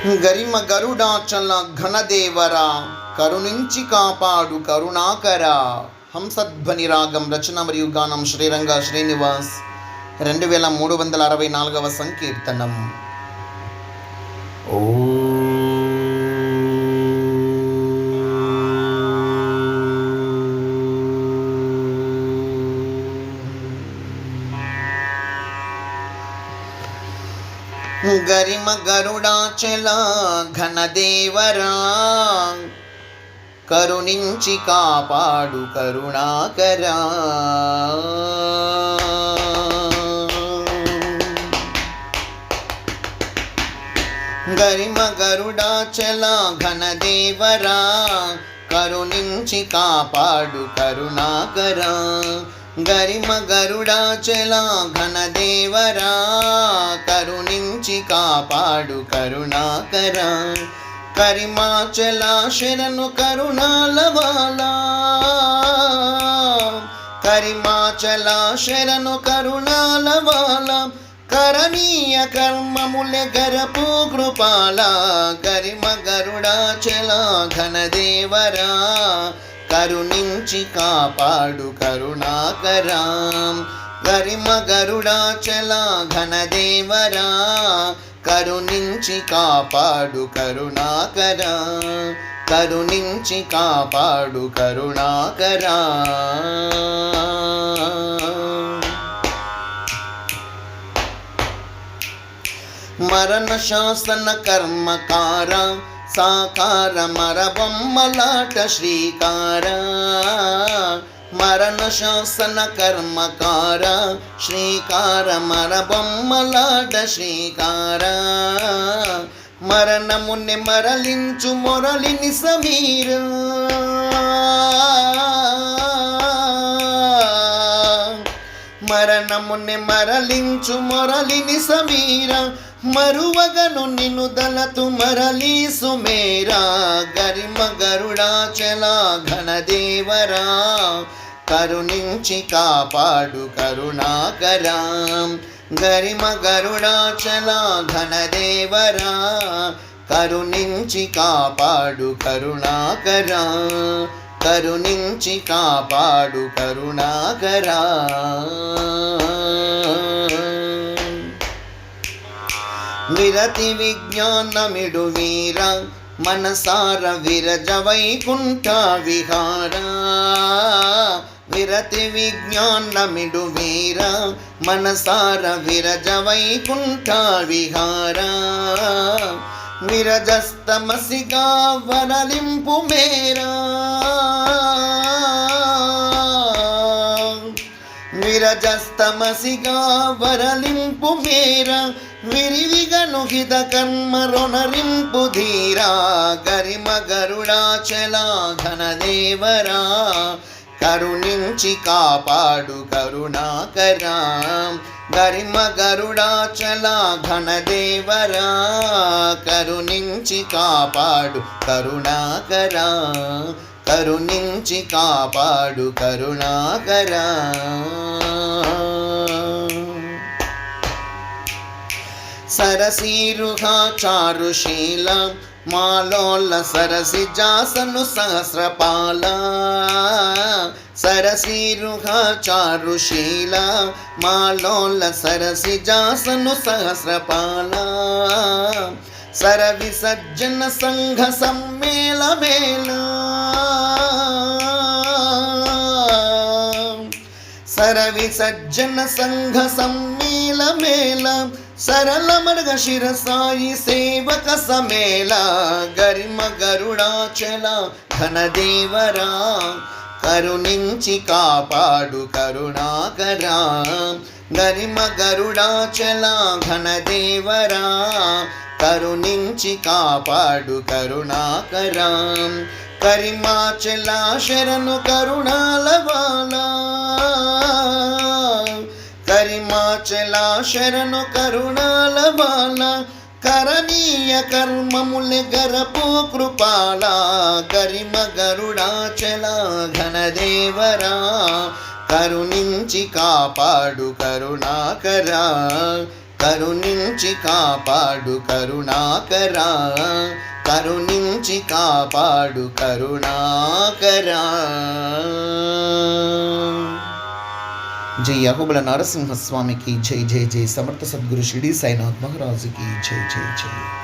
గరిమ గరుడాచల ఘనదేవరా కరుణించి కాపాడు కరుణాకరా. హంసధ్వని రాగం రచన మరియు గానం శ్రీరంగ శ్రీనివాస్. 2364వ సంకీర్తనం. ఓ గరిమ గరుడాచల ఘనదేవరా కరుణించి కాపాడు కరుణాకరా. గరిమ గరుడాచల ఘనదేవరా కరుణించి కాపాడు కరుణాకరా. గరిమ గరుడాచల ఘనదేవరా కరుణించి కాపాడు కరుణాకరా. కరిమాచల శరణు కరుణాలవాలా. కరిమాచల శరణు కరుణాలవాలా. కరణీయ కర్మములె గరపు కృపాల. గరిమ గరుడాచల ఘనదేవరా కరుణించి కాపాడు కరుణాకరా. గరిమ గరుడాచల ఘనదేవరా కరుణించి కాపాడు కరుణాకరా. కరుణించి కాపాడు కరుణాకరా. మరణ శాసన కర్మకార సాకార మరబొమ్మలాట శ్రీకార. మరణ శాసన కర్మకార శ్రీకార మరబొమ్మలాట శ్రీకార. మరణముని మరలించు మొరలిని సమీర. మరణముని మరలించు మొరలిని సమీర. మరువగను నిన్ను దళతు మరలి సుమేరా. గరిమ గరుడాచల ఘనదేవరా కరుణించి కాపాడు కరుణాకరా. గరిమ గరుడాచల ఘనదేవరా కరుణించి కాపాడు కరుణాకరా. కరుణించి కాపాడు కరుణాకరా. విరతి విజ్ఞానమిడు వీర మనసార విరజ వైకుంఠ విహార. విరతి విజ్ఞానమిడు వీర మనసార విరజ వైకుంఠ విహార. విరజస్తమసిగా వరలింపు మేరా. విరజస్తమసిగా వరలింపు మేరా. విరివిగను హిత కర్మ రొనరింపు ధీరా. గరిమ గరుడాచల ఘనదేవరా కరుణించి కాపాడు కరుణాకరా. గరిమ గరుడాచల ఘనదేవరా కరుణించి కాపాడు కరుణాకరా. కరుణించి కాపాడు కరుణాకరా. సరసీరుహా చారుశీల మాలోల సరసి జాసను సహస్రపాల. సరసీరుహా చారుశీల మాలోల సరసి జాసను సహస్రపాల. సర విసర్జన సంఘ సమ్మేళ మేళ. సర విసర్జన సంఘ సమ్మేళ మేళ. సరళ మర్గ శిరసాయి సేవక సమేళ. గరిమ గరుడాచల ఘనదేవరా కరుణించి కాపాడు కరుణాకరా. గరిమ గరుడాచల ఘనదేవరా కరుణించి కాపాడు కరుణాకరా. కరిమాచల శరణు కరుణాలవాలా. కరిమాచల శరణు కరుణాలవాల. కరణీయ కర్మములె గరపు కృపాల. గరిమ గరుడాచల ఘనదేవరా కరుణించి కాపాడు కరుణాకరా. కరుణించి కాపాడు కరుణాకరా, కరుణించి కాపాడు కరుణాకరా. జై అహోబిల నరసింహస్వామికి జై. జై జై. సమర్థ సద్గురు షిరిడి సాయినాథ్ మహారాజుకి జై జై జై.